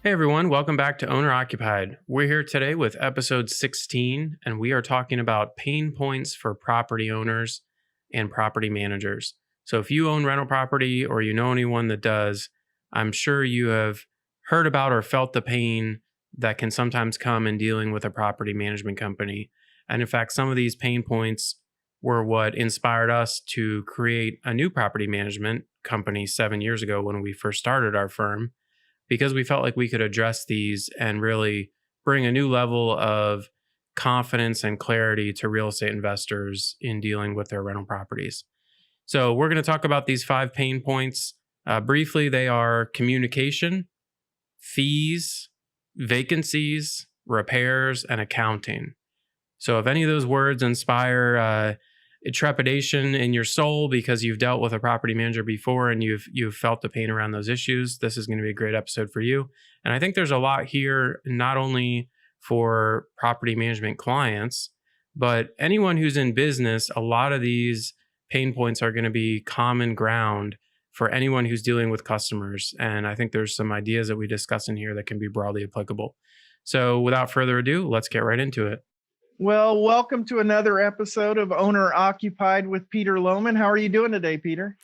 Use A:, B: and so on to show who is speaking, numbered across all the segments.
A: Hey everyone, welcome back to Owner Occupied. We're here today with episode 16, and we are talking about pain points for property owners and property managers. So if you own rental property or you know anyone that does, I'm sure you have heard about or felt the pain that can sometimes come in dealing with a property management company. And in fact, some of these pain points were what inspired us to create a new property management company 7 years ago when we first started our firm, because we felt like we could address these and really bring a new level of confidence and clarity to real estate investors in dealing with their rental properties. So, we're going to talk about these 5 pain points. Briefly, they are communication, fees, vacancies, repairs, and accounting. So, if any of those words inspire trepidation in your soul because you've dealt with a property manager before and you've felt the pain around those issues, this is going to be a great episode for you. And I think there's a lot here, not only for property management clients, but anyone who's in business. A lot of these pain points are going to be common ground for anyone who's dealing with customers. And I think there's some ideas that we discuss in here that can be broadly applicable. So without further ado, let's get right into it.
B: Well, welcome to another episode of Owner Occupied with Peter Lohmann. How are you doing today, Peter?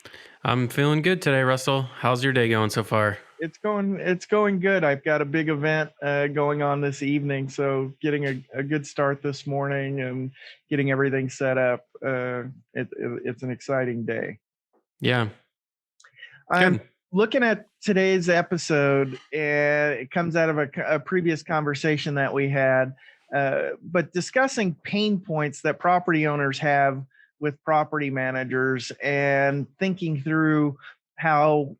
A: I'm feeling good today, Russell. How's your day going so far?
B: It's going good. I've got a big event going on this evening, so getting a good start this morning and getting everything set up. It's an exciting day.
A: Yeah.
B: I'm looking at today's episode, and it comes out of a previous conversation that we had. But discussing pain points that property owners have with property managers and thinking through how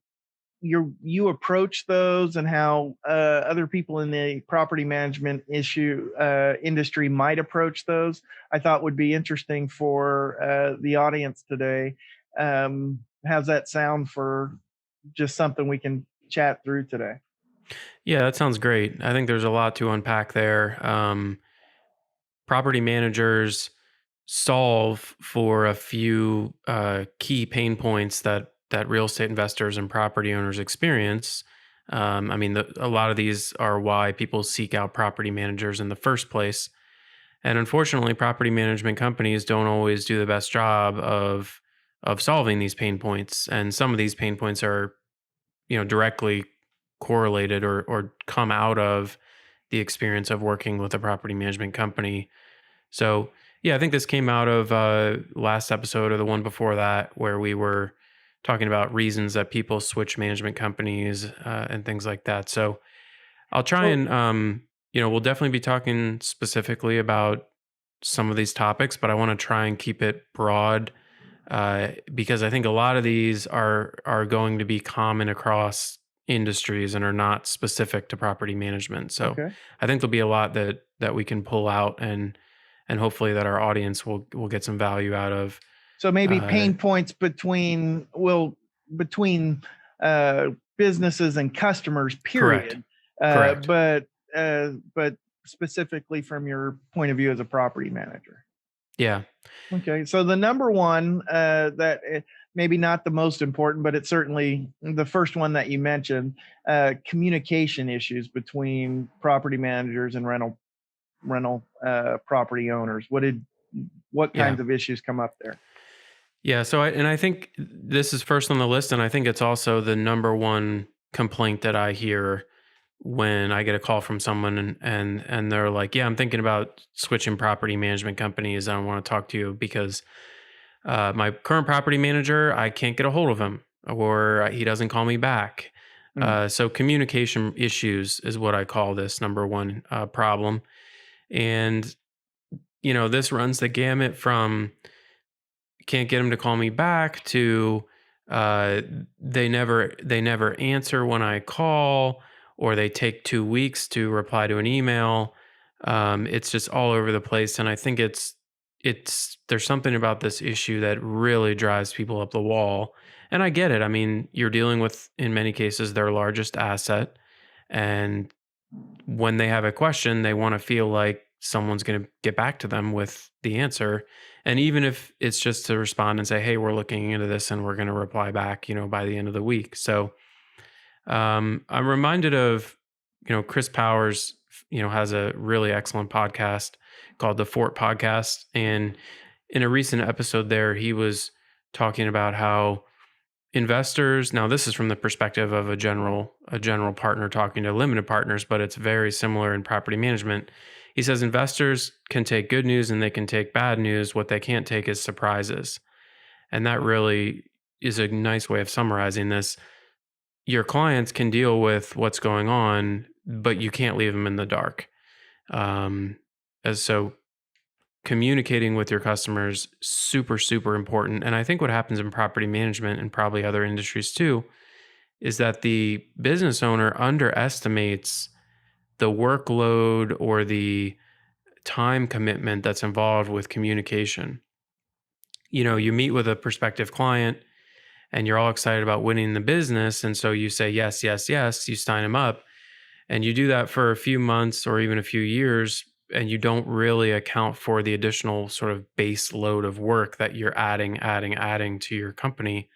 B: you approach those and how other people in the property management industry might approach those, I thought would be interesting for the audience today. How's that sound for just something we can chat through today?
A: Yeah, that sounds great. I think there's a lot to unpack there. Property managers solve for a few key pain points that real estate investors and property owners experience. A lot of these are why people seek out property managers in the first place. And unfortunately, property management companies don't always do the best job of solving these pain points. And some of these pain points are, directly correlated or come out of the experience of working with a property management company. So, yeah, I think this came out of last episode or the one before that, where we were talking about reasons that people switch management companies and things like that. So, I'll try and, we'll definitely be talking specifically about some of these topics, but I want to try and keep it broad because I think a lot of these are going to be common across industries and are not specific to property management. So,
B: Okay.
A: I think there'll be a lot that we can pull out and hopefully that our audience will get some value out of.
B: So maybe pain points between businesses and customers, period.
A: Correct.
B: But specifically from your point of view as a property manager.
A: Yeah.
B: Okay. So the number one that maybe not the most important, but it's certainly the first one that you mentioned, communication issues between property managers and rental property owners. What kinds of issues come up there?
A: Yeah. So I think this is first on the list, and I think it's also the number one complaint that I hear when I get a call from someone and they're like, "Yeah, I'm thinking about switching property management companies. I want to talk to you because my current property manager, I can't get a hold of him, or he doesn't call me back." So communication issues is what I call this number one problem. And, this runs the gamut from can't get him to call me back to they never answer when I call, or they take 2 weeks to reply to an email. It's just all over the place. And I think there's something about this issue that really drives people up the wall. And I get it. I mean, you're dealing with, in many cases, their largest asset. And when they have a question, they want to feel like someone's going to get back to them with the answer. And even if it's just to respond and say, "Hey, we're looking into this and we're going to reply back, by the end of the week." So I'm reminded of, Chris Powers, has a really excellent podcast called the Fort Podcast. And in a recent episode there, he was talking about how investors, now this is from the perspective of a general partner talking to limited partners, but it's very similar in property management. He says investors can take good news and they can take bad news. What they can't take is surprises. And that really is a nice way of summarizing this. Your clients can deal with what's going on, but you can't leave them in the dark. As so communicating with your customers, super, super important. And I think what happens in property management and probably other industries too, is that the business owner underestimates the workload or the time commitment that's involved with communication. You meet with a prospective client and you're all excited about winning the business. And so you say, yes, yes, yes, you sign them up. And you do that for a few months or even a few years, and you don't really account for the additional sort of base load of work that you're adding to your company.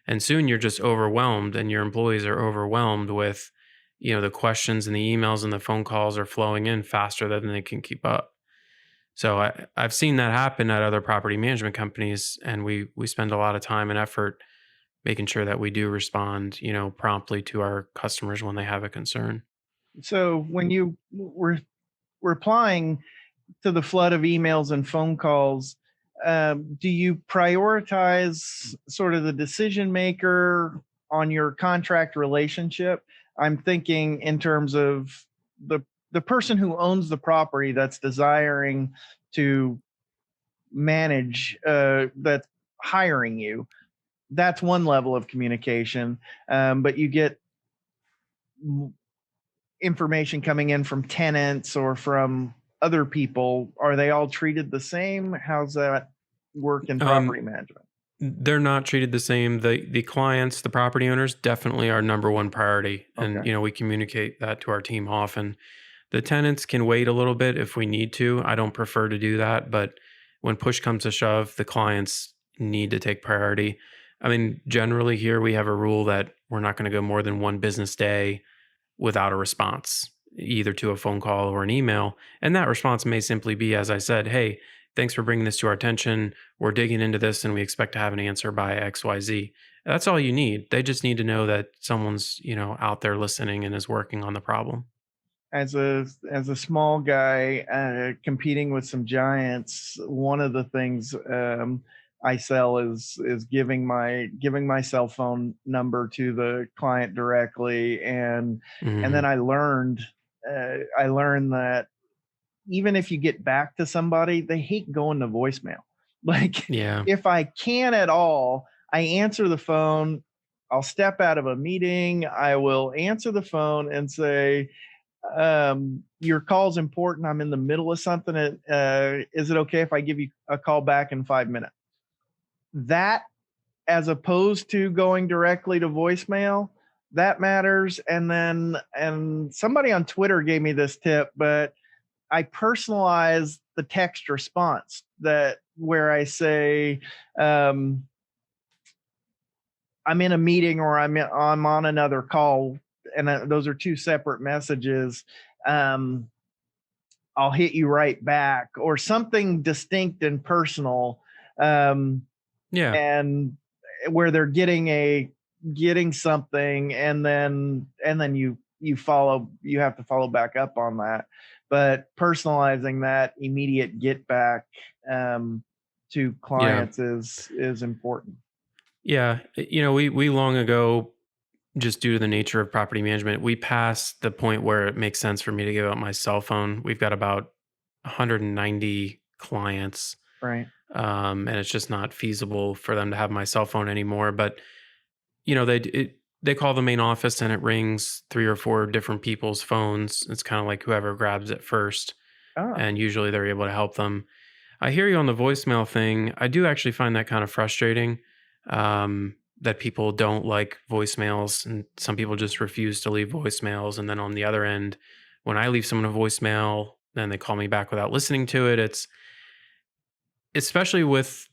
A: And soon you're just overwhelmed, and your employees are overwhelmed with, the questions and the emails and the phone calls are flowing in faster than they can keep up. So I've seen that happen at other property management companies, and we spend a lot of time and effort making sure that we do respond, promptly to our customers when they have a concern.
B: So when you were replying to the flood of emails and phone calls, do you prioritize sort of the decision maker on your contract relationship? I'm thinking in terms of the person who owns the property that's desiring to manage, that's hiring you. That's one level of communication, but you get information coming in from tenants or from other people. Are they all treated the same? How's that work in property management?
A: They're not treated the same. The clients, the property owners, definitely are number one priority. And
B: Okay.
A: we communicate that to our team often. The tenants can wait a little bit if we need to. I don't prefer to do that, but when push comes to shove, the clients need to take priority. I mean, generally here we have a rule that we're not going to go more than one business day without a response, either to a phone call or an email. And that response may simply be, as I said, hey, thanks for bringing this to our attention. We're digging into this and we expect to have an answer by XYZ. That's all you need. They just need to know that someone's, out there listening and is working on the problem.
B: As a small guy competing with some giants, one of the things I sell is giving my cell phone number to the client directly, and then
A: Hmm.
B: I learned that even if you get back to somebody, they hate going to voicemail. Like,
A: Yeah.
B: if I can at all, I answer the phone. I'll step out of a meeting. I will answer the phone and say, your call's important. I'm in the middle of something. Is it okay if I give you a call back in 5 minutes? That, as opposed to going directly to voicemail, that matters. And somebody on Twitter gave me this tip, but I personalize the text response, that where I say, um, I'm in a meeting or I'm on another call, and those are two separate messages. Um, I'll hit you right back, or something distinct and personal, um,
A: Yeah.
B: and where they're getting something, and then you have to follow back up on that. But personalizing that immediate get back to
A: Yeah.
B: clients is important.
A: Yeah. We long ago, just due to the nature of property management, we passed the point where it makes sense for me to give out my cell phone. We've got about 190 clients,
B: Right.
A: and it's just not feasible for them to have my cell phone anymore. But they call the main office and it rings three or four different people's phones. It's kind of like whoever grabs it first,
B: Ah.
A: and usually they're able to help them. I hear you on the voicemail thing. I do actually find that kind of frustrating. That people don't like voicemails, and some people just refuse to leave voicemails. And then on the other end, when I leave someone a voicemail, then they call me back without listening to it. especially with,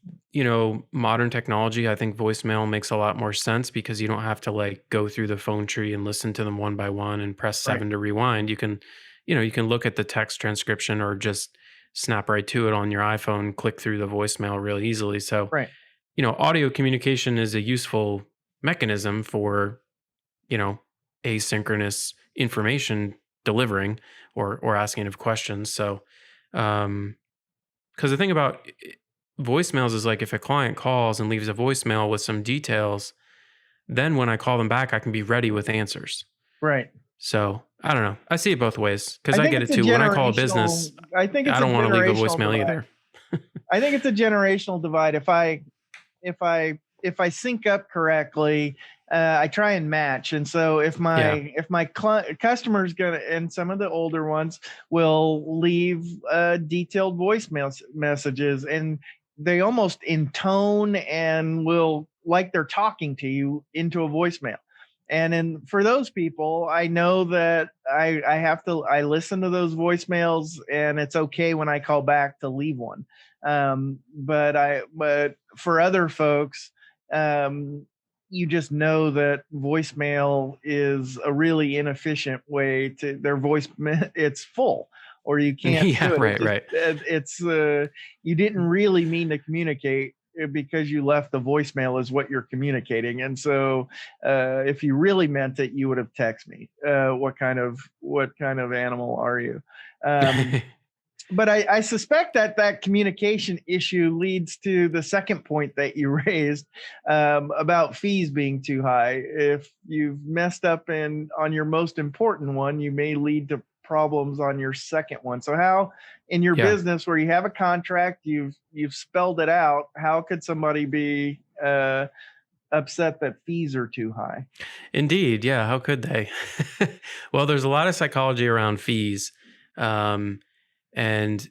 A: modern technology, I think voicemail makes a lot more sense because you don't have to like go through the phone tree and listen to them one by one and press
B: Right.
A: 7 to rewind. You can look at the text transcription or just snap right to it on your iPhone, click through the voicemail really easily. So,
B: Right.
A: audio communication is a useful mechanism for, you know, asynchronous information delivering or asking of questions. So, um, because the thing about voicemails is like if a client calls and leaves a voicemail with some details, then when I call them back, I can be ready with answers.
B: Right.
A: So I don't know. I see it both ways because
B: I
A: I
B: think
A: get
B: it's
A: it
B: a
A: too. When I call a business,
B: generational. I think
A: I
B: it's a
A: don't want to leave a
B: generational
A: voicemail
B: divide.
A: either.
B: I think it's a generational divide. If I sync up correctly, I try and match. And so
A: Yeah.
B: if my customer's gonna, and some of the older ones will leave detailed voicemail messages, and they almost intone and will like they're talking to you into a voicemail. And then for those people, I know that I have to I listen to those voicemails, and it's okay when I call back to leave one. But for other folks, um, you just know that voicemail is a really inefficient way to their voice. It's full, or you can't
A: Yeah.
B: do it.
A: Right. Right.
B: It's you didn't really mean to communicate, because you left the voicemail is what you're communicating. And so if you really meant it, you would have texted me. What kind of animal are you? Um, but I suspect that that communication issue leads to the second point that you raised, about fees being too high. If you've messed up on your most important one, you may lead to problems on your second one. So how, in your
A: Yeah.
B: business where you have a contract, you've spelled it out, how could somebody be upset that fees are too high?
A: Indeed. Yeah. How could they? Well, there's a lot of psychology around fees. Um, and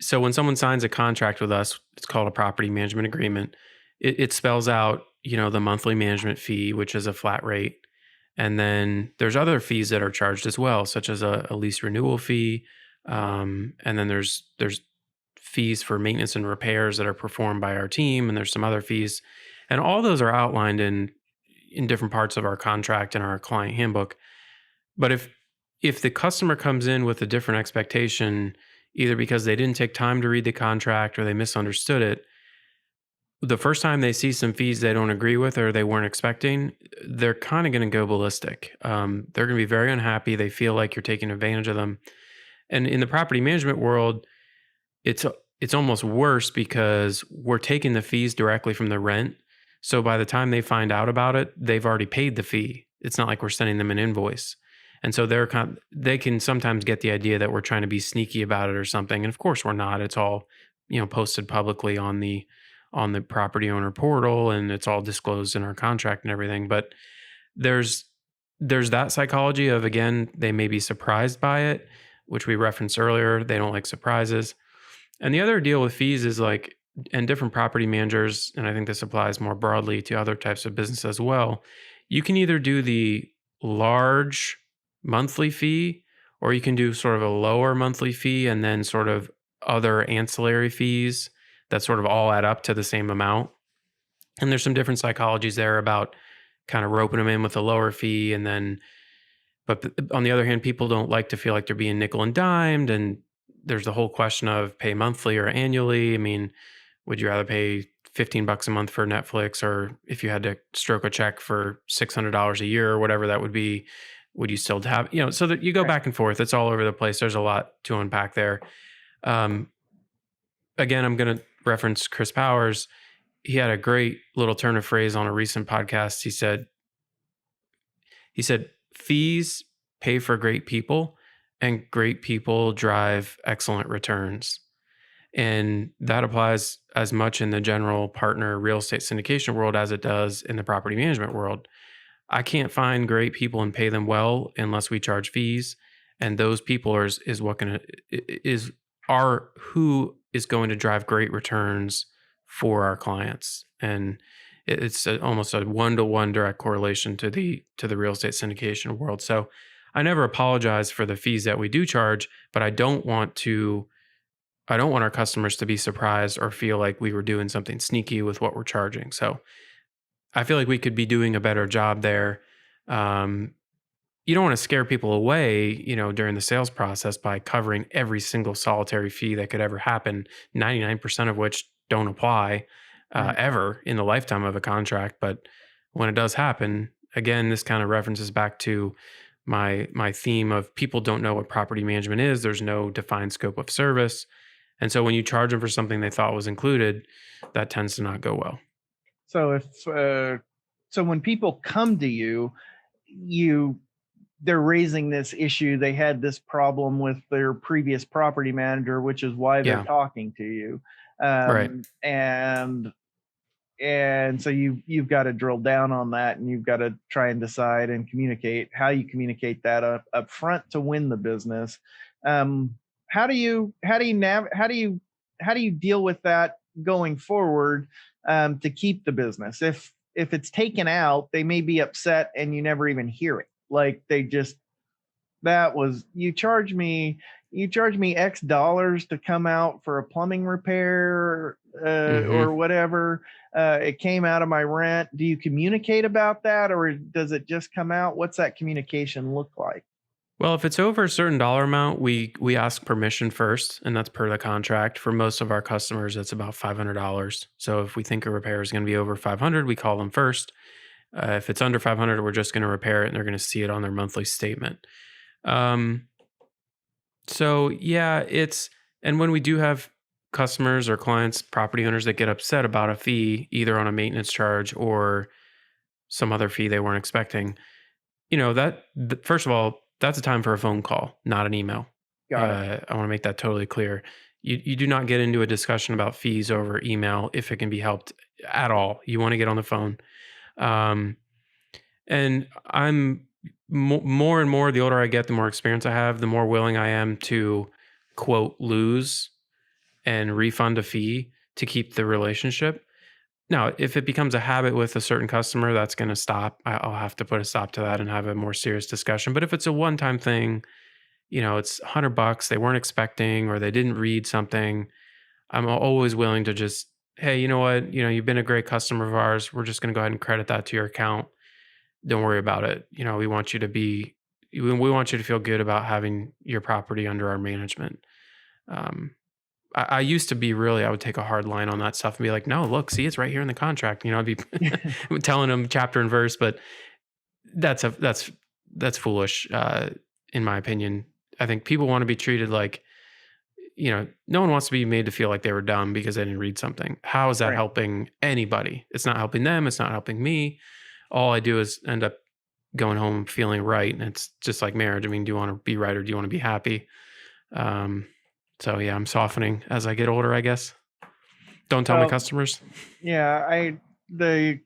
A: so when someone signs a contract with us, it's called a property management agreement. It spells out, the monthly management fee, which is a flat rate. And then there's other fees that are charged as well, such as a lease renewal fee. And then there's fees for maintenance and repairs that are performed by our team, and there's some other fees. And all those are outlined in different parts of our contract and our client handbook. But if the customer comes in with a different expectation, either because they didn't take time to read the contract or they misunderstood it, the first time they see some fees they don't agree with or they weren't expecting, they're kind of going to go ballistic. They're going to be very unhappy. They feel like you're taking advantage of them. And in the property management world, it's it's almost worse because we're taking the fees directly from the rent. So by the time they find out about it, they've already paid the fee. It's not like we're sending them an invoice. And so they can sometimes get the idea that we're trying to be sneaky about it or something. And of course we're not. It's all, posted publicly on the property owner portal, and it's all disclosed in our contract and everything. But there's there's that psychology of, again, they may be surprised by it, which we referenced earlier. They don't like surprises. And the other deal with fees is like, and different property managers, and I think this applies more broadly to other types of business as well. You can either do the large monthly fee, or you can do sort of a lower monthly fee and then sort of other ancillary fees that sort of all add up to the same amount. And there's some different psychologies there about kind of roping them in with a lower fee. And then, but on the other hand, people don't like to feel like they're being nickel and dimed. And there's the whole question of pay monthly or annually. I mean, would you rather pay $15 a month for Netflix, or if you had to stroke a check for $600 a year or whatever that would be, would you still have, so that you go
B: Right.
A: back and forth. It's all over the place. There's a lot to unpack there. Um, Again, I'm going to reference Chris Powers. He had a great little turn of phrase on a recent podcast. He said, fees pay for great people, and great people drive excellent returns. And that applies as much in the general partner real estate syndication world as it does in the property management world. I can't find great people and pay them well unless we charge fees. And those people is what can is are who is going to drive great returns for our clients. And it's almost a 1-to-1 direct correlation to the real estate syndication world. So I never apologize for the fees that we do charge, but I don't want to I don't want our customers to be surprised or feel like we were doing something sneaky with what we're charging. So I feel like we could be doing a better job there. Um, you don't want to scare people away, during the sales process by covering every single solitary fee that could ever happen, 99% of which don't apply
B: Right.
A: ever in the lifetime of a contract. But when it does happen, again, this kind of references back to my theme of people don't know what property management is. There's no defined scope of service. And so when you charge them for something they thought was included, that tends to not go well.
B: So so when people come to you, you they're raising this issue. They had this problem with their previous property manager, which is why they're
A: Yeah,
B: talking to you.
A: right.
B: And so you've got to drill down on that, and you've got to try and decide and communicate how you communicate that up front to win the business. um, how do you deal with that going forward, to keep the business? If it's taken out, they may be upset and you never even hear it, like they just, that was, you charge me X dollars to come out for a plumbing repair,
A: hmm
B: or whatever. It came out of my rent. Do you communicate about that, or does it just come out? What's that communication look like?
A: Well, if it's over a certain dollar amount, we ask permission first, and that's per the contract. For most of our customers, it's about $500. So if we think a repair is going to be over 500, we call them first. If it's under 500, we're just going to repair it, and they're going to see it on their monthly statement. Um, so yeah, and when we do have customers or clients, property owners that get upset about a fee, either on a maintenance charge or some other fee they weren't expecting, first of all, that's a time for a phone call, not an email.
B: Got it.
A: I want to make that totally clear. You do not get into a discussion about fees over email if it can be helped at all. You want to get on the phone. Um, and I'm more and more, the older I get, the more experience I have, the more willing I am to quote lose and refund a fee to keep the relationship. Now, if it becomes a habit with a certain customer, that's going to stop. I'll have to put a stop to that and have a more serious discussion. But if it's a one-time thing, it's $100 they weren't expecting or they didn't read something, I'm always willing to just, hey, you know what? You've been a great customer of ours. We're just going to go ahead and credit that to your account. Don't worry about it. We want you to we want you to feel good about having your property under our management. Um, I used to be I would take a hard line on that stuff and be like, no, look, see, it's right here in the contract. I'd be telling them chapter and verse, but that's foolish, in my opinion. I think people want to be treated like, no one wants to be made to feel like they were dumb because they didn't read something. How is that
B: Right.
A: helping anybody? It's not helping them. It's not helping me. All I do is end up going home feeling right. And it's just like marriage. I mean, do you want to be right or do you want to be happy? Um, so yeah, I'm softening as I get older, I guess. Don't tell my
B: Well,
A: customers.
B: yeah, the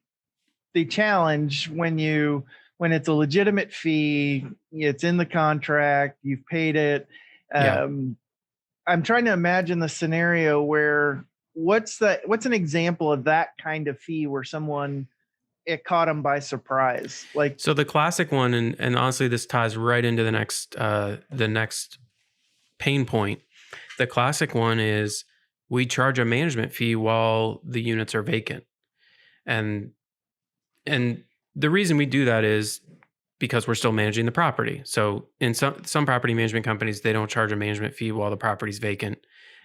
B: challenge when it's a legitimate fee, it's in the contract, you've paid it.
A: Yeah.
B: um I'm trying to imagine the scenario where, what's an example of that kind of fee where someone, it caught them by surprise, like.
A: So the classic one, and honestly, this ties right into the next pain point. The classic one is we charge a management fee while the units are vacant. And and the reason we do that is because we're still managing the property. So in some property management companies, they don't charge a management fee while the property's vacant.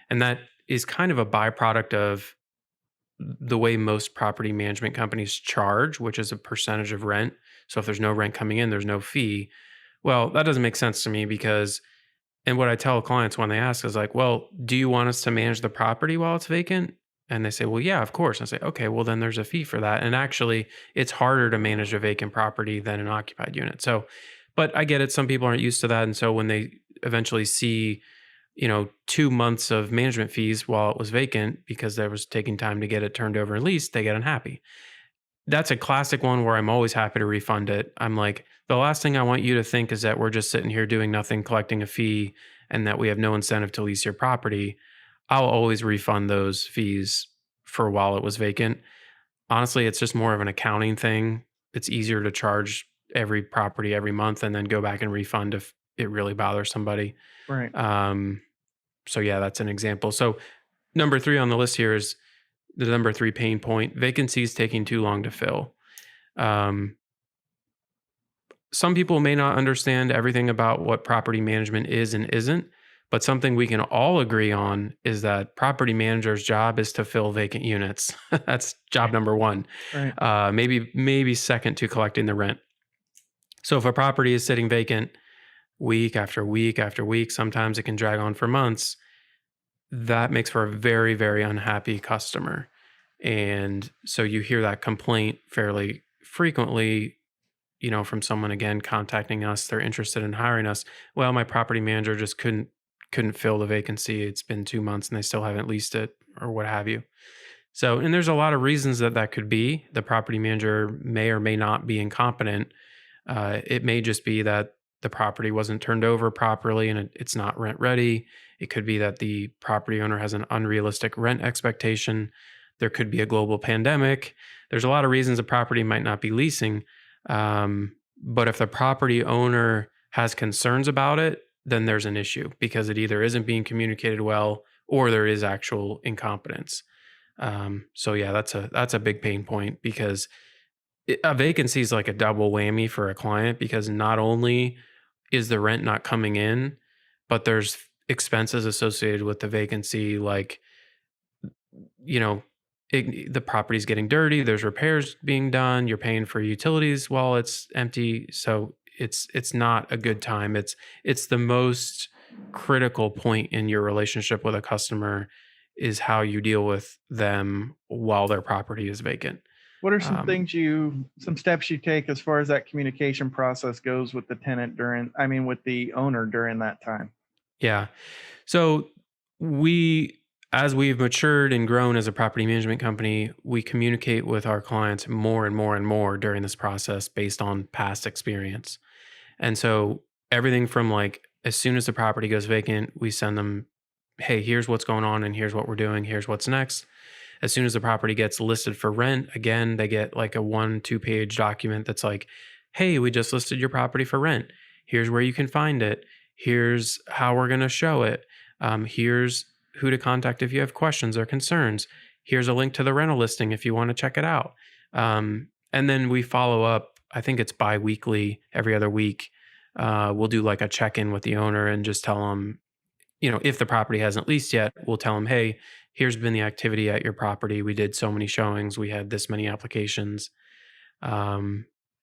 A: And that is kind of a byproduct of the way most property management companies charge, which is a percentage of rent. So if there's no rent coming in, there's no fee. Well, that doesn't make sense to me because, and what I tell clients when they ask is like, well, do you want us to manage the property while it's vacant? And they say, well, yeah, of course. I say, okay, well, then there's a fee for that. And actually, it's harder to manage a vacant property than an occupied unit. So, but I get it. Some people aren't used to that. And so when they eventually see, 2 months of management fees while it was vacant because there was taking time to get it turned over and leased, they get unhappy. That's a classic one where I'm always happy to refund it. I'm like, the last thing I want you to think is that we're just sitting here doing nothing, collecting a fee, and that we have no incentive to lease your property. I'll always refund those fees for while it was vacant. Honestly, it's just more of an accounting thing. It's easier to charge every property every month and then go back and refund if it really bothers somebody.
B: Right.
A: Um, So yeah, that's an example. So number 3 on the list here is the number 3 pain point: vacancies taking too long to fill. Um, some people may not understand everything about what property management is and isn't, but something we can all agree on is that property manager's job is to fill vacant units. That's job number 1.
B: Right.
A: Maybe second to collecting the rent. So if a property is sitting vacant week after week after week, sometimes it can drag on for months. That makes for a very, very unhappy customer. And so you hear that complaint fairly frequently, from someone again contacting us. They're interested in hiring us. Well, my property manager just couldn't fill the vacancy. It's been 2 months and they still haven't leased it or what have you. So, and there's a lot of reasons that could be. The property manager may or may not be incompetent. It may just be that the property wasn't turned over properly and it's not rent ready. It could be that the property owner has an unrealistic rent expectation. There could be a global pandemic. There's a lot of reasons a property might not be leasing. But if the property owner has concerns about it, then there's an issue because it either isn't being communicated well or there is actual incompetence. So yeah, that's a big pain point because a vacancy is like a double whammy for a client because not only is the rent not coming in, but there's expenses associated with the vacancy, like, you know, the property's getting dirty, there's repairs being done, you're paying for utilities while it's empty. So it's not a good time. It's the most critical point in your relationship with a customer is how you deal with them while their property is vacant.
B: What are some
A: Um,
B: some steps you take as far as that communication process goes with the with the owner during that time?
A: yeah. So as we've matured and grown as a property management company, we communicate with our clients more and more and more during this process based on past experience. And so everything from like as soon as the property goes vacant, we send them, hey, here's what's going on and here's what we're doing, here's what's next. As soon as the property gets listed for rent, again, they get like a 1-2 page document that's like, hey, we just listed your property for rent. Here's where you can find it. Here's how we're going to show it. Here's who to contact if you have questions or concerns. Here's a link to the rental listing if you want to check it out. And then we follow up. I think it's bi-weekly, every other week. We'll do like a check-in with the owner and just tell them, if the property hasn't leased yet, we'll tell them, hey, here's been the activity at your property. We did so many showings. We had this many applications.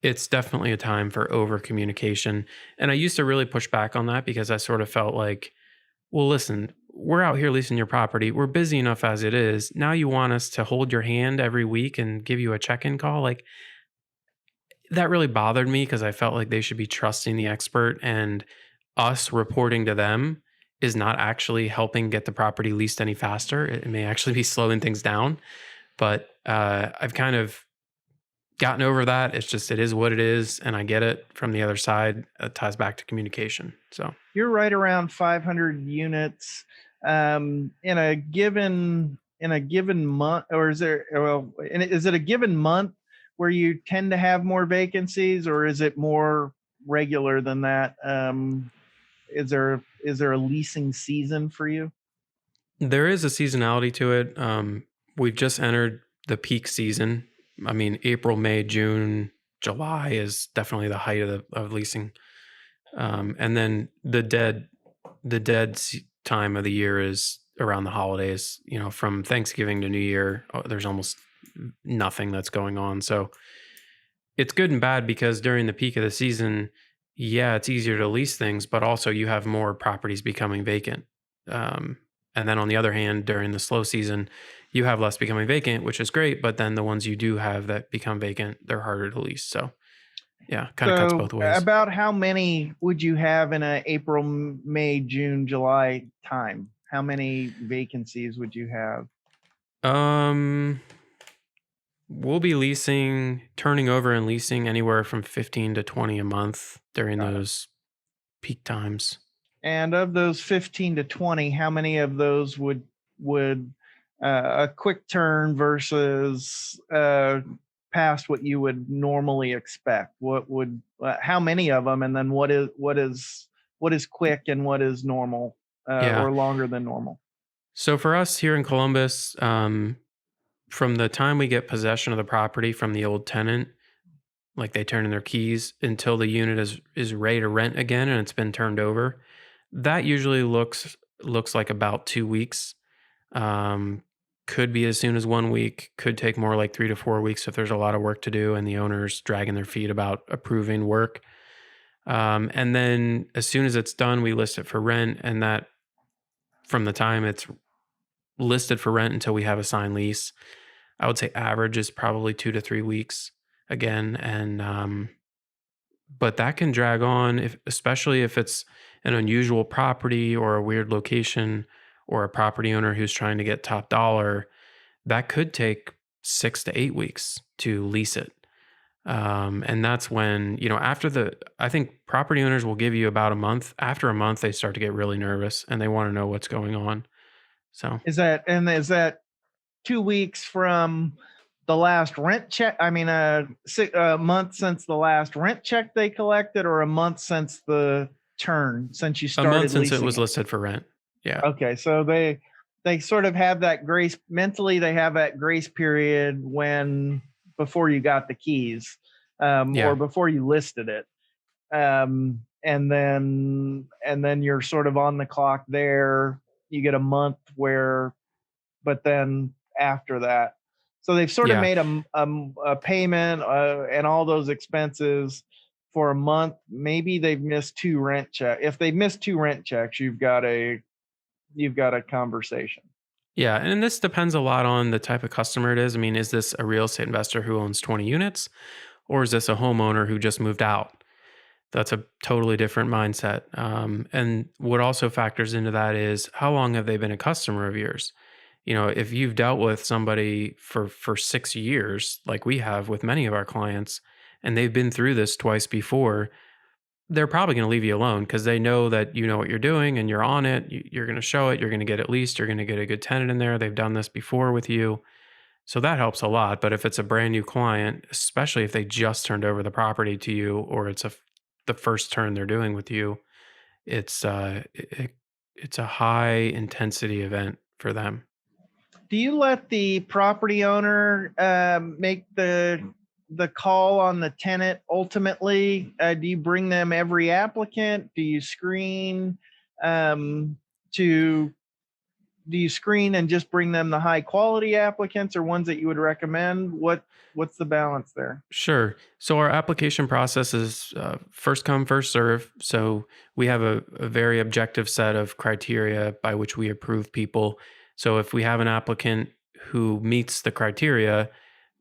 A: It's definitely a time for over communication. And I used to really push back on that because I sort of felt like, well, listen, we're out here leasing your property. We're busy enough as it is. Now you want us to hold your hand every week and give you a check-in call? Like, that really bothered me because I felt like they should be trusting the expert, and us reporting to them is not actually helping get the property leased any faster. It may actually be slowing things down. But I've kind of gotten over that. It's just, it is what it is. And I get it from the other side. It ties back to communication. So
B: You're right around 500 units in a given month, or is it a given month where you tend to have more vacancies, or is it more regular than that? Is there a leasing season for you?
A: there is a seasonality to it. We've just entered the peak season. I mean, April, May, June, July is definitely the height of leasing. And then the dead time of the year is around the holidays. From Thanksgiving to New Year, there's almost nothing that's going on. So it's good and bad because during the peak of the season, yeah, it's easier to lease things, but also you have more properties becoming vacant. Um, and then on the other hand, during the slow season, you have less becoming vacant, which is great. But then the ones you do have that become vacant, they're harder to lease. So yeah, kind of cuts
B: So,
A: both ways.
B: about how many would you have in a April, May, June, July time? How many vacancies would you have?
A: Um, we'll be turning over and leasing anywhere from 15 to 20 a month during
B: Got it.
A: those peak times.
B: And of those 15 to 20, how many of those would a quick turn versus past what you would normally expect? How many of them, and then what is quick and what is normal
A: Yeah.
B: or longer than normal?
A: So for us here in Columbus, from the time we get possession of the property from the old tenant, like they turn in their keys until the unit is ready to rent again and it's been turned over, that usually looks like about 2 weeks. Um, could be as soon as 1 week, could take more like 3 to 4 weeks if there's a lot of work to do and the owner's dragging their feet about approving work. And then as soon as it's done, we list it for rent, and that from the time it's listed for rent until we have a signed lease, I would say average is probably 2 to 3 weeks again. And but that can drag on, if especially if it's an unusual property or a weird location or a property owner who's trying to get top dollar. That could take 6 to 8 weeks to lease it. And that's when, I think property owners will give you about a month. After a month, they start to get really nervous and they want to know what's going on. So
B: Is that 2 weeks from the last rent check? I mean, a month since the last rent check they collected, or a month since the turn, since you
A: a month
B: started
A: since it
B: leasing
A: was
B: it?
A: listed for rent. Yeah.
B: Okay, so they sort of have that grace mentally. They have that grace period when before you got the keys, or
A: Yeah.
B: before you listed it, and then you're sort of on the clock there. You get a month where, but then after that, so they've sort of
A: Yeah.
B: made a payment, and all those expenses for a month. Maybe they've missed two rent checks. If they missed two rent checks, you've got a conversation.
A: Yeah. And this depends a lot on the type of customer it is. I mean, is this a real estate investor who owns 20 units, or is this a homeowner who just moved out? That's a totally different mindset. And what also factors into that is how long have they been a customer of yours? If you've dealt with somebody for 6 years, like we have with many of our clients, and they've been through this twice before, they're probably going to leave you alone because they know that you know what you're doing and you're on it. You're going to show it. You're going to get at least. You're going to get a good tenant in there. They've done this before with you, so that helps a lot. But if it's a brand new client, especially if they just turned over the property to you, or it's the first turn they're doing with you, it's a high intensity event for them.
B: Do you let the property owner make the call on the tenant ultimately? Do you bring them every applicant? Um, to do you screen and just bring them the high quality applicants, or ones that you would recommend? What's the balance there?
A: Sure. So our application process is first come, first serve. So we have a very objective set of criteria by which we approve people. So if we have an applicant who meets the criteria,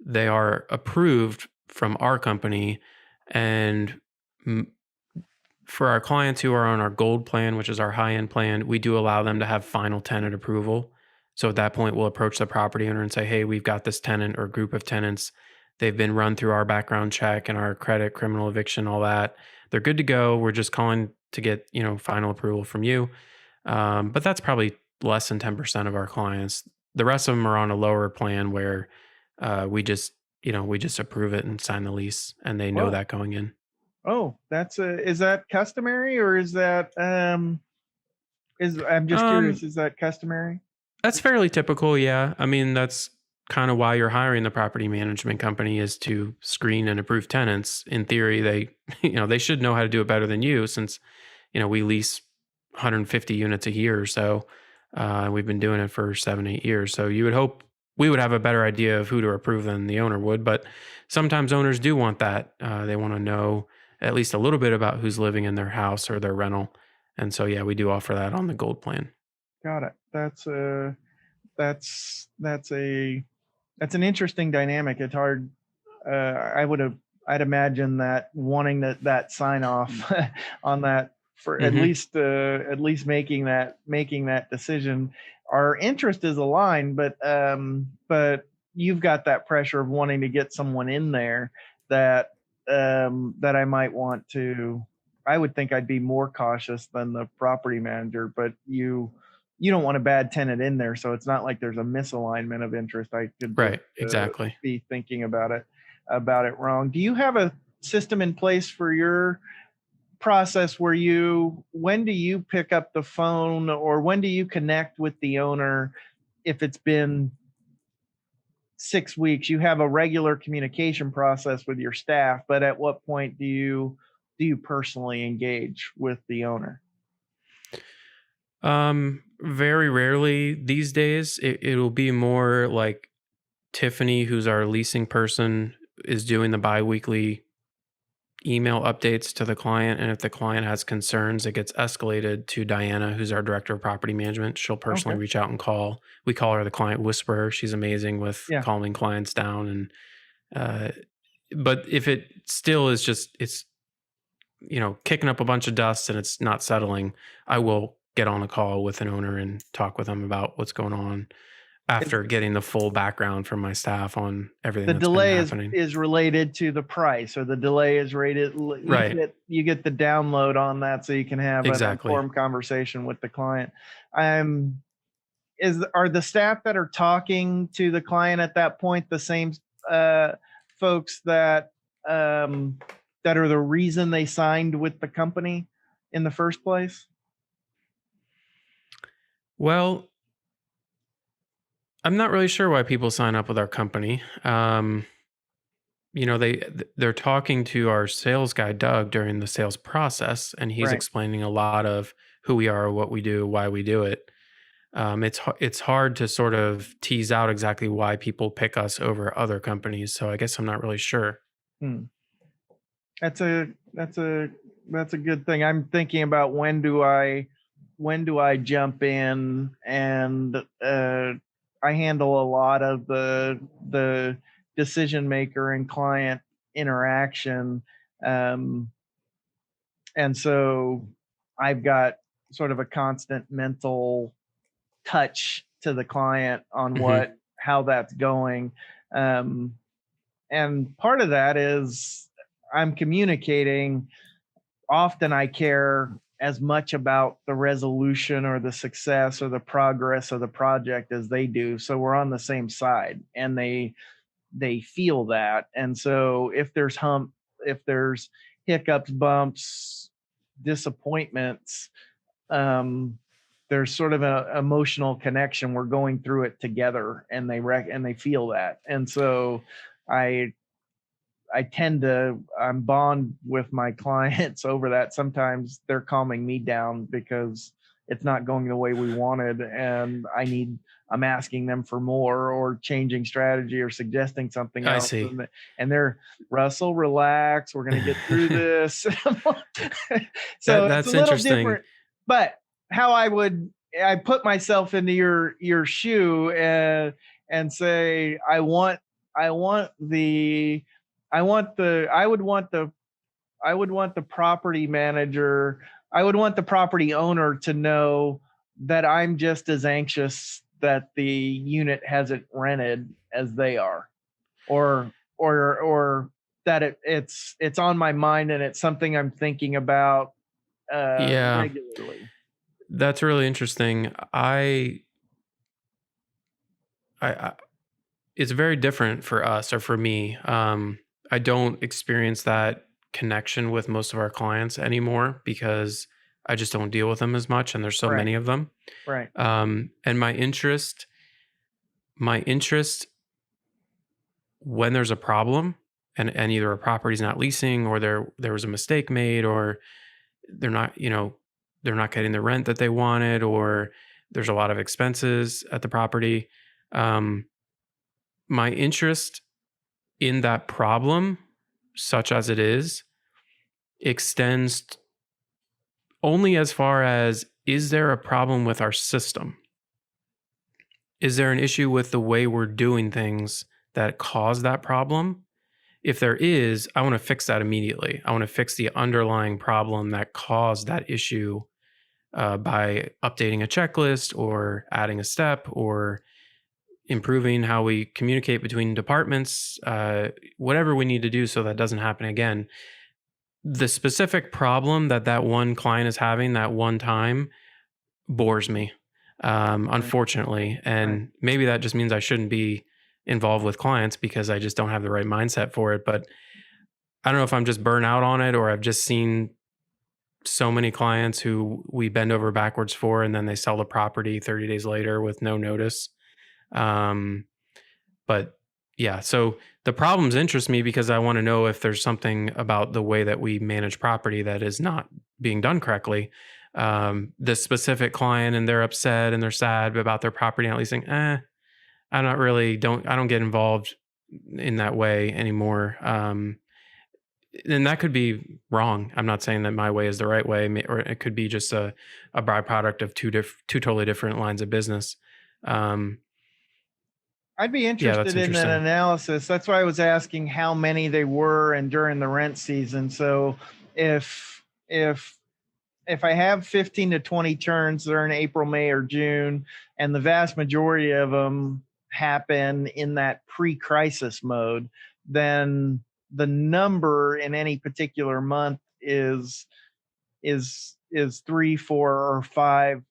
A: they are approved from our company. And for our clients who are on our gold plan, which is our high end plan, we do allow them to have final tenant approval. So at that point, we'll approach the property owner and say, hey, we've got this tenant or group of tenants. They've been run through our background check and our credit, criminal eviction, all that. They're good to go. We're just calling to get, final approval from you. But that's probably less than 10% of our clients. The rest of them are on a lower plan where we just approve it and sign the lease, and they know
B: Whoa.
A: that going in.
B: Oh, is that customary, or is that I'm just curious,
A: Um,
B: is that customary?
A: That's fairly typical, yeah. I mean, that's kind of why you're hiring the property management company, is to screen and approve tenants. In theory, they they should know how to do it better than you, since we lease 150 units a year or so. We've been doing it for 7, 8 years. So you would hope we would have a better idea of who to approve than the owner would. But sometimes owners do want that. They want to know at least a little bit about who's living in their house or their rental. And so, yeah, we do offer that on the gold plan.
B: Got it. That's an interesting dynamic. It's hard. I'd imagine that wanting that sign off on that, for
A: Hmm.
B: at least making that decision. Our interest is aligned, but you've got that pressure of wanting to get someone in there that that I might want to. I would think I'd be more cautious than the property manager, but you don't want a bad tenant in there, so it's not like there's a misalignment of interest. I could just
A: Right, exactly.
B: be thinking about it wrong. Do you have a system in place for your process when do you pick up the phone, or when do you connect with the owner if it's been 6 weeks? You have a regular communication process with your staff, but at what point do you personally engage with the owner?
A: Very rarely these days. It'll be more like Tiffany, who's our leasing person, is doing the biweekly email updates to the client. And if the client has concerns, it gets escalated to Diana, who's our director of property management. She'll personally
B: Okay.
A: reach out and call. We call her the client whisperer. She's amazing with
B: Yeah.
A: calming clients down. And, but if it still is just, it's, kicking up a bunch of dust and it's not settling, I will get on a call with an owner and talk with them about what's going on
B: Is
A: after getting the full background from my staff on everything
B: the
A: that's been
B: delay
A: happening.
B: is related to the price, or the delay is rated,
A: Right.
B: you get the download on that so you can have an
A: Exactly.
B: informed conversation with the client. Um, are the staff that are talking to the client at that point the same uh, folks um, that are the reason they signed with the company in the first place?
A: Well, I'm not really sure why people sign up with our company. They're talking to our sales guy Doug during the sales process, and he's
B: Right.
A: explaining a lot of who we are, what we do, why we do it. It's hard to sort of tease out exactly why people pick us over other companies. So I guess I'm not really sure.
B: Hmm. That's a good thing. I'm thinking about when do I jump in, and I handle a lot of the decision maker and client interaction, um, and so I've got sort of a constant mental touch to the client on
A: Hmm.
B: how that's going. Um, and part of that is I'm communicating. Often I care as much about the resolution or the success or the progress of the project as they do, so we're on the same side, and they feel that. And so if there's hiccups, bumps, disappointments, um there's sort of an emotional connection. We're going through it together, and they feel that. And so I I tend to bond with my clients over that. Sometimes they're calming me down because it's not going the way we wanted, and I'm asking them for more, or changing strategy, or suggesting something
A: I
B: else,
A: see.
B: and they're, Russell, relax, we're going to get through this. So it's a
A: That's
B: little
A: interesting.
B: different, but how I put myself into your shoe, and say, I want the I want the I would want the property manager, I would want the property owner to know that I'm just as anxious that the unit hasn't rented as they are, or that it's on my mind, and it's something I'm thinking about
A: Yeah,
B: regularly.
A: that's really interesting. I it's very different for us or for me. I don't experience that connection with most of our clients anymore because I just don't deal with them as much, and there's so
B: Right,
A: many of them.
B: right,
A: And my interest when there's a problem, and either a property's not leasing, or there was a mistake made, or they're not, they're not getting the rent that they wanted, or there's a lot of expenses at the property. Um, my interest in that problem, such as it extends only as far as, is there a problem with our system? Is there an issue with the way we're doing things that caused that problem? If there is, I want to fix that immediately. I want to fix the underlying problem that caused that issue, by updating a checklist, or adding a step, or improving how we communicate between departments, whatever we need to do so that doesn't happen again. The specific problem that one client is having that one time bores me,
B: right,
A: unfortunately.
B: right.
A: And maybe that just means I shouldn't be involved with clients because I just don't have the right mindset for it. But I don't know if I'm just burnt out on it, or I've just seen so many clients who we bend over backwards for, and then they sell the property 30 days later with no notice. Um, but yeah, so the problems interest me because I want to know if there's something about the way that we manage property that is not being done correctly. The specific client, and they're upset and they're sad about their property not leasing. I don't get involved in that way anymore. And that could be wrong. I'm not saying that my way is the right way, or it could be just a byproduct of two totally different lines of business.
B: I'd be
A: Yeah, that's
B: interested in that
A: interesting.
B: analysis. That's why I was asking how many they were and during the rent season. So if if I have 15 to 20 turns that are in April, May, or June, and the vast majority of them happen in that pre-crisis mode, then the number in any particular month is three, four, or five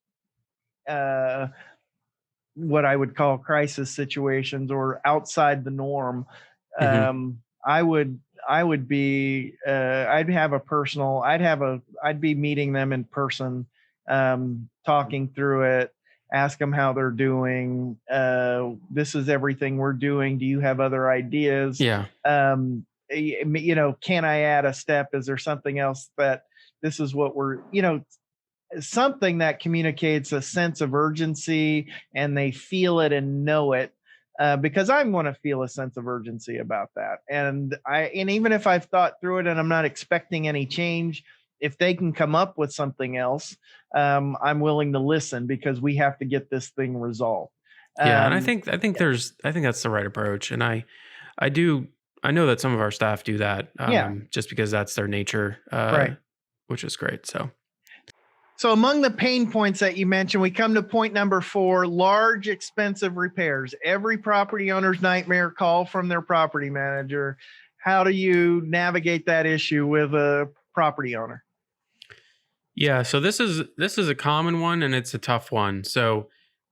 B: what I would call crisis situations or outside the norm.
A: Hmm.
B: I would be I'd be meeting them in person, talking through it, ask them how they're doing. This is everything we're doing. Do you have other ideas?
A: Yeah.
B: Can I add a step? Is there something else that this is what we're, something that communicates a sense of urgency and they feel it and know it, because I'm going to feel a sense of urgency about that. And even if I've thought through it and I'm not expecting any change, if they can come up with something else, I'm willing to listen because we have to get this thing resolved.
A: Yeah, and I
B: Um,
A: think I think there's I think that's the right approach, and I do I know that some of our staff do that,
B: yeah,
A: just because that's their nature,
B: right.
A: which is great. So
B: So, among the pain points that you mentioned, we come to point number 4: large, expensive repairs. Every property owner's nightmare, call from their property manager. How do you navigate that issue with a property owner?
A: yeah, so this is a common one and it's a tough one. So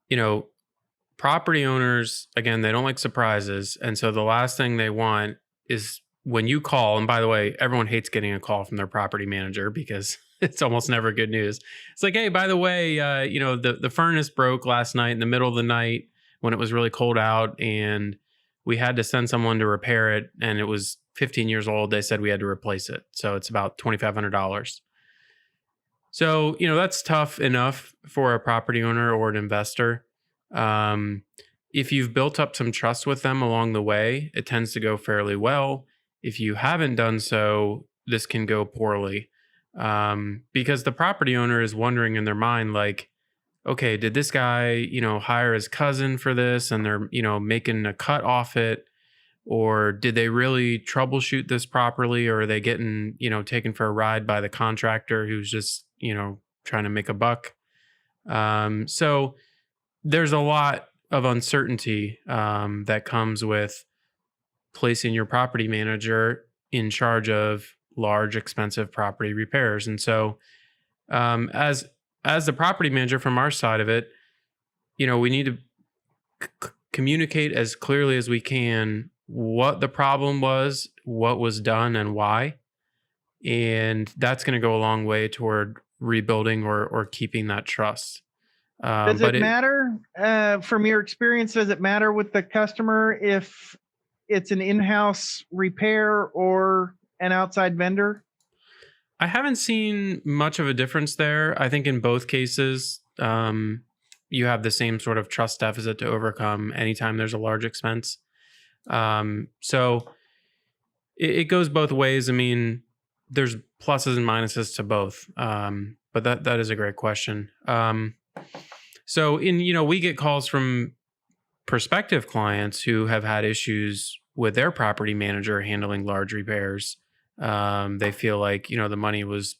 A: you know, property owners, again, they don't like surprises. And so the last thing they want is when you call, and by the way, everyone hates getting a call from their property manager because it's almost never good news. It's like, hey, by the way, the furnace broke last night in the middle of the night when it was really cold out, and we had to send someone to repair it, and it was 15 years old. They said we had to replace it. So it's about $2,500. So, that's tough enough for a property owner or an investor. Um, if you've built up some trust with them along the way, it tends to go fairly well. If you haven't done so, this can go poorly, because the property owner is wondering in their mind, like, okay, did this guy, hire his cousin for this and they're, making a cut off it? Or did they really troubleshoot this properly? Or are they getting, taken for a ride by the contractor who's just, trying to make a buck? So there's a lot of uncertainty that comes with placing your property manager in charge of large, expensive property repairs. And so, as the property manager from our side of it, we need to communicate as clearly as we can what the problem was, what was done, and why. And that's going to go a long way toward rebuilding or keeping that trust.
B: Does
A: But
B: it
A: it
B: matter, from your experience? Does it matter with the customer if it's an in-house repair or an outside vendor?
A: I haven't seen much of a difference there. I think in both cases, you have the same sort of trust deficit to overcome anytime there's a large expense. So it goes both ways. I mean, there's pluses and minuses to both. But that is a great question. So we get calls from prospective clients who have had issues with their property manager handling large repairs. They feel like, the money was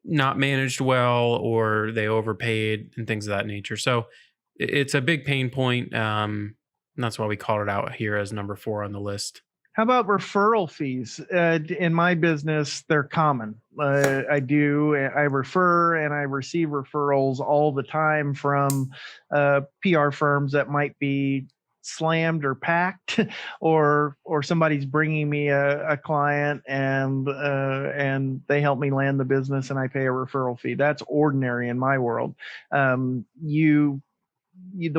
A: not managed well or they overpaid and things of that nature. So it's a big pain point. And that's why we called it out here as number 4 on the list.
B: How about referral fees? In my business, they're common. I refer and I receive referrals all the time from PR firms that might be slammed or packed, or somebody's bringing me a client and they help me land the business and I pay a referral fee. That's ordinary in my world. The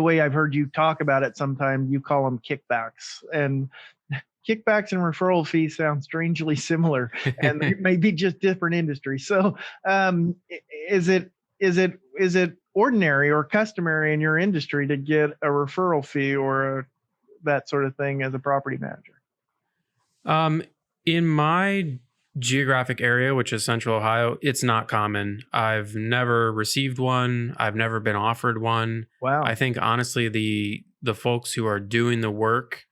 B: way I've heard you talk about it, sometimes you call them kickbacks, and kickbacks and referral fees sound strangely similar, and they may be just different industries. So, is it ordinary or customary in your industry to get a referral fee or that sort of thing as a property manager?
A: In my geographic area, which is Central Ohio, it's not common. I've never received one. I've never been offered one.
B: Wow.
A: I think honestly, the folks who are doing the work,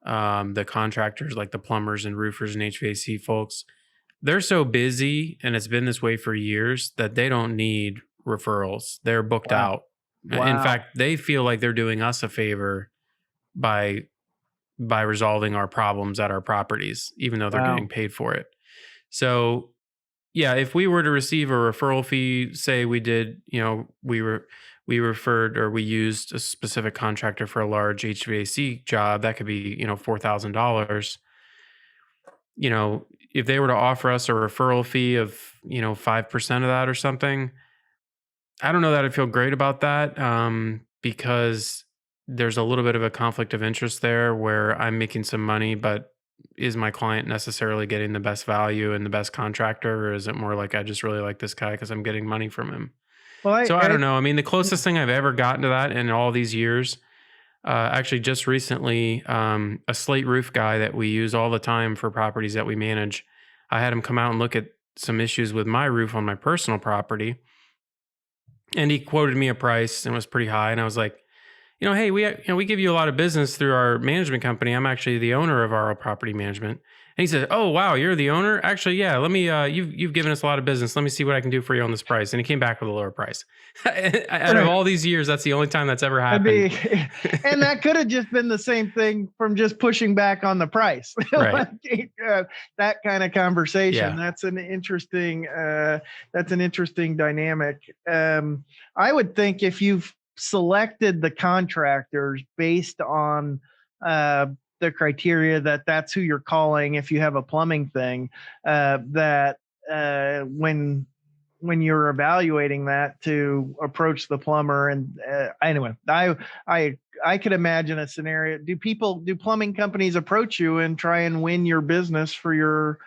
A: the contractors like the plumbers and roofers and HVAC folks, they're so busy, and it's been this way for years, that they don't need referrals. They're booked
B: Wow.
A: out.
B: Wow.
A: In fact, they feel like they're doing us a favor by resolving our problems at our properties, even though they're
B: Wow.
A: getting paid for it. So yeah, if we were to receive a referral fee, say we did, we referred or we used a specific contractor for a large HVAC job, that could be, $4,000. If they were to offer us a referral fee of, 5% of that or something, I don't know that I'd feel great about that, because there's a little bit of a conflict of interest there where I'm making some money, but is my client necessarily getting the best value and the best contractor, or is it more like I just really like this guy because I'm getting money from him?
B: Well,
A: So I don't know. I mean, the closest thing I've ever gotten to that in all these years, actually just recently, a slate roof guy that we use all the time for properties that we manage, I had him come out and look at some issues with my roof on my personal property. And he quoted me a price and it was pretty high. And I was like, hey, we give you a lot of business through our management company. I'm actually the owner of our property management. And he said, oh, wow, you're the owner? Actually, yeah, let me, you've given us a lot of business. Let me see what I can do for you on this price. And he came back with a lower price. Out of all these years, that's the only time that's ever happened.
B: And that could have just been the same thing from just pushing back on the price.
A: Right.
B: That kind of conversation.
A: Yeah.
B: That's an interesting dynamic. I would think if you've selected the contractors based on the criteria that's who you're calling, if you have a plumbing thing, that when you're evaluating that, to approach the plumber. And anyway, I could imagine a scenario. Do plumbing companies approach you and try and win your business for your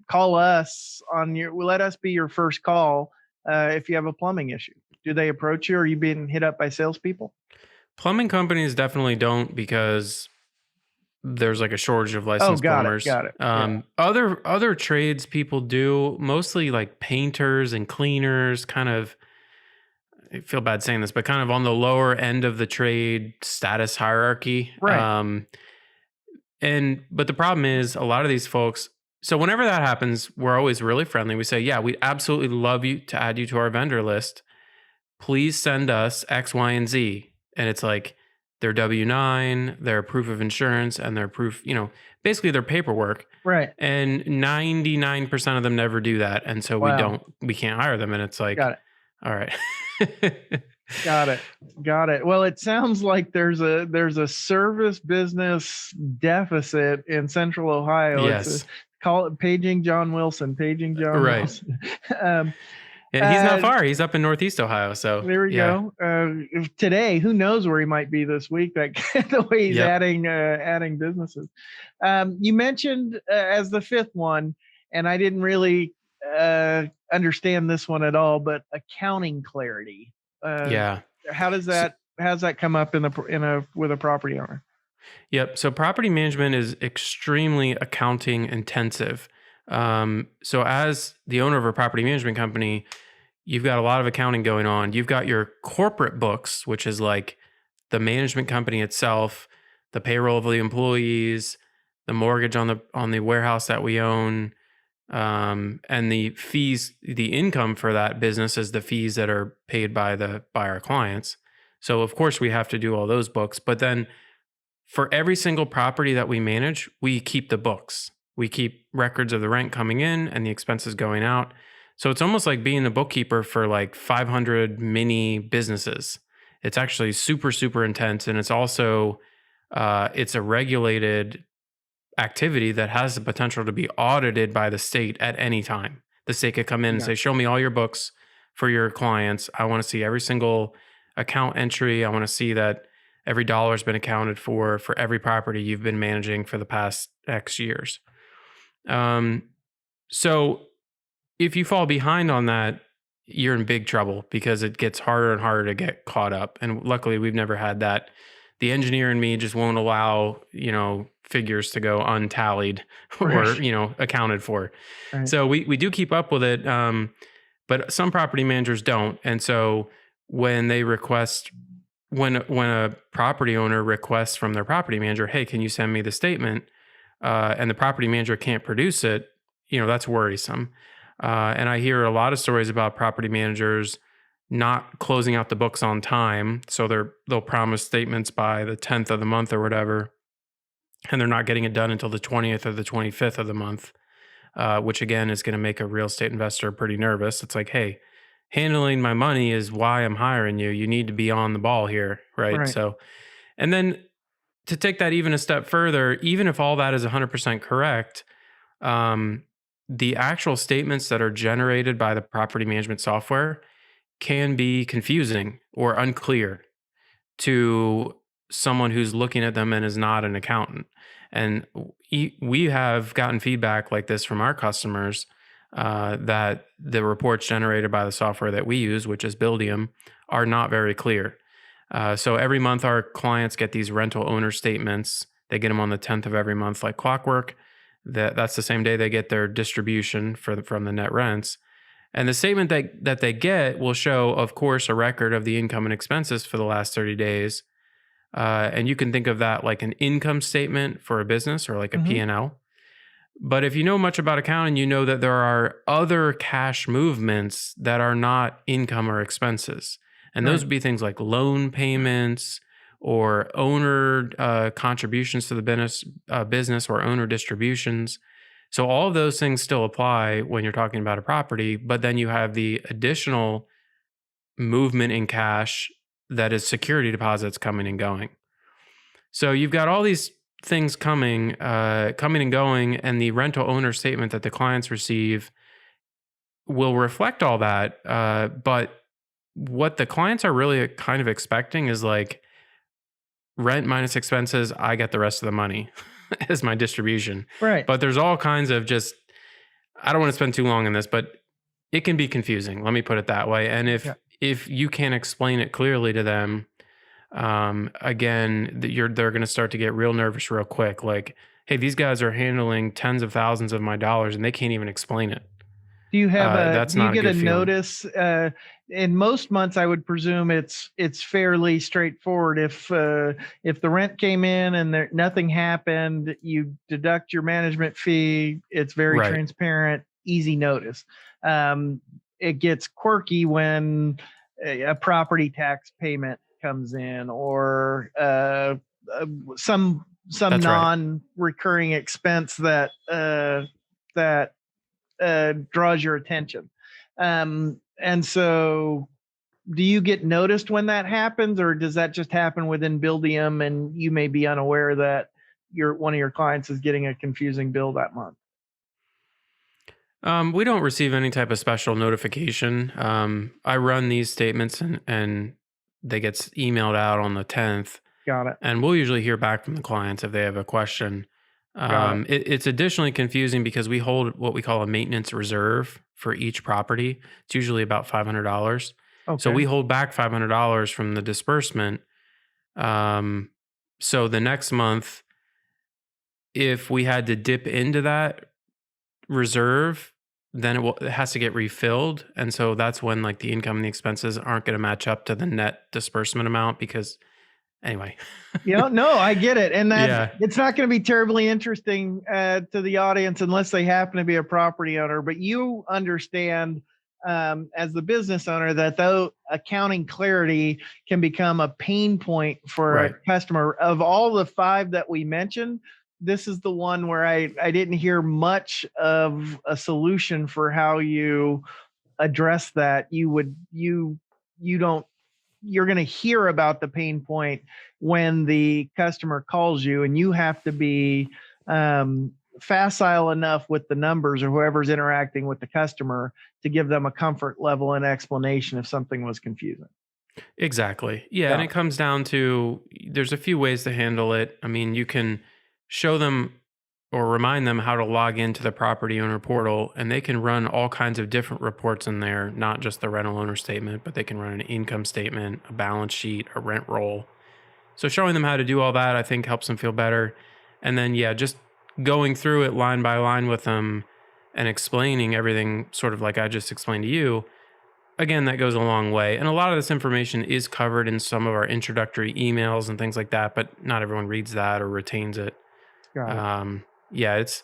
B: call us on your, let us be your first call if you have a plumbing issue? Do they approach you, or are you being hit up by salespeople?
A: Plumbing companies definitely don't, because there's like a shortage of licensed plumbers.
B: Got it. Yeah.
A: Other trades people do, mostly like painters and cleaners, kind of, I feel bad saying this, but kind of on the lower end of the trade status hierarchy.
B: Right.
A: But the problem is, a lot of these folks, so whenever that happens, we're always really friendly. We say, yeah, we'd absolutely love you to add you to our vendor list. Please send us X, Y, and Z. And it's like their W-9, their proof of insurance, and their proof, basically their paperwork.
B: Right.
A: And 99% of them never do that. And so we can't hire them. And it's like,
B: got it.
A: All right.
B: Got it. Well, it sounds like there's a service business deficit in Central Ohio.
A: Yes.
B: Call it paging John Wilson. Wilson.
A: And he's not far. He's up in Northeast Ohio. So
B: there we go. Today, who knows where he might be this week? Like the way he's adding businesses. You mentioned as the fifth one, and I didn't really understand this one at all, but accounting clarity. How does that come up with a property owner?
A: Yep. So property management is extremely accounting intensive. So as the owner of a property management company, you've got a lot of accounting going on. You've got your corporate books, which is like the management company itself, the payroll of the employees, the mortgage on the warehouse that we own, and the fees, the income for that business is the fees that are paid by our clients. So of course we have to do all those books, but then for every single property that we manage, we keep the books. We keep records of the rent coming in and the expenses going out. So it's almost like being the bookkeeper for like 500 mini businesses. It's actually super, super intense. And it's also It's a regulated activity that has the potential to be audited by the state at any time. The state could come in and say, show me all your books for your clients. I want to see every single account entry. I want to see that every dollar's been accounted for every property you've been managing for the past X years. So if you fall behind on that, you're in big trouble because it gets harder and harder to get caught up. And luckily, we've never had that. The engineer in me just won't allow, figures to go untallied or, accounted for.
B: Right.
A: So we do keep up with it. But some property managers don't. And so when they request, when a property owner requests from their property manager, hey, can you send me the statement? And the property manager can't produce it, that's worrisome. And I hear a lot of stories about property managers not closing out the books on time. So they'll promise statements by the 10th of the month or whatever, and they're not getting it done until the 20th or the 25th of the month, which again is going to make a real estate investor pretty nervous. It's like, hey, handling my money is why I'm hiring you. You need to be on the ball here, right? So, and then to take that even a step further, even if all that is 100% correct, the actual statements that are generated by the property management software can be confusing or unclear to someone who's looking at them and is not an accountant. And we have gotten feedback like this from our customers, that the reports generated by the software that we use, which is Buildium, are not very clear. So every month our clients get these rental owner statements. They get them on the 10th of every month like clockwork. That's the same day they get their distribution from the net rents. And the statement that they get will show, of course, a record of the income and expenses for the last 30 days. And you can think of that like an income statement for a business or like a P&L. But if you know much about accounting, you know that there are other cash movements that are not income or expenses. And those would be things like loan payments or owner contributions to the business or owner distributions. So all of those things still apply when you're talking about a property, but then you have the additional movement in cash that is security deposits coming and going. So you've got all these things coming and going, and the rental owner statement that the clients receive will reflect all that. But what the clients are really kind of expecting is like rent minus expenses, I get the rest of the money as my distribution.
B: Right.
A: But there's all kinds of I don't want to spend too long on this, but it can be confusing. Let me put it that way. And if you can't explain it clearly to them, again, they're going to start to get real nervous real quick. Like, hey, these guys are handling tens of thousands of my dollars and they can't even explain it.
B: Do you have
A: do you get a
B: notice? In most months, I would presume it's fairly straightforward. If the rent came in and nothing happened, you deduct your management fee. It's very transparent, easy notice. It gets quirky when a property tax payment comes in or some non-recurring expense that draws your attention. And so do you get noticed when that happens, or does that just happen within Buildium and you may be unaware that one of your clients is getting a confusing bill that month?
A: We don't receive any type of special notification. I run these statements and they get emailed out on the 10th.
B: Got it.
A: And we'll usually hear back from the clients if they have a question. It's additionally confusing because we hold what we call a maintenance reserve for each property. It's usually about $500. Okay. So we hold back $500 from the disbursement. So the next month, if we had to dip into that reserve, then it has to get refilled. And so that's when like the income and the expenses aren't going to match up to the net disbursement amount because anyway.
B: No, I get it. And it's not going to be terribly interesting to the audience unless they happen to be a property owner, but you understand as the business owner that though accounting clarity can become a pain point for a customer. Of all the 5 that we mentioned, this is the one where I didn't hear much of a solution for how you address that. You don't you're going to hear about the pain point when the customer calls you, and you have to be facile enough with the numbers or whoever's interacting with the customer to give them a comfort level and explanation if something was confusing.
A: Exactly. Yeah, and
B: Yeah.
A: it comes down to there's a few ways to handle it. I mean, you can show them or remind them how to log into the property owner portal, and they can run all kinds of different reports in there, not just the rental owner statement, but they can run an income statement, a balance sheet, a rent roll. So showing them how to do all that, I think, helps them feel better. And then, yeah, just going through it line by line with them and explaining everything sort of like I just explained to you, again, that goes a long way. And a lot of this information is covered in some of our introductory emails and things like that, but not everyone reads that or retains it.
B: Got it.
A: Um, yeah, it's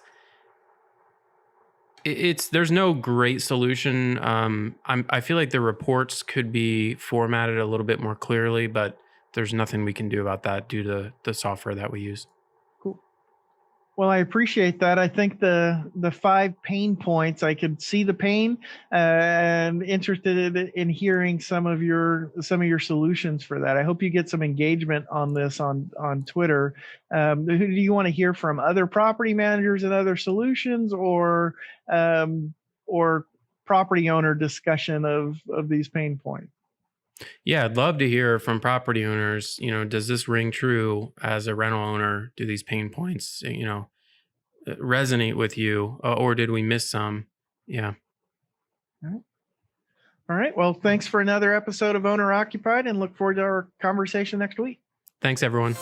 A: there's no great solution. I feel like the reports could be formatted a little bit more clearly, but there's nothing we can do about that due to the software that we use.
B: Cool. Well, I appreciate that. I think the 5 pain points, I could see the pain, and interested in hearing some of your solutions for that. I hope you get some engagement on this on Twitter. Who do you want to hear from? Other property managers and other solutions, um, or property owner discussion of these pain points?
A: Yeah, I'd love to hear from property owners. Does this ring true as a rental owner? Do these pain points, resonate with you, or did we miss some? Yeah.
B: All right. Well, thanks for another episode of Owner Occupied, and look forward to our conversation next week.
A: Thanks, everyone.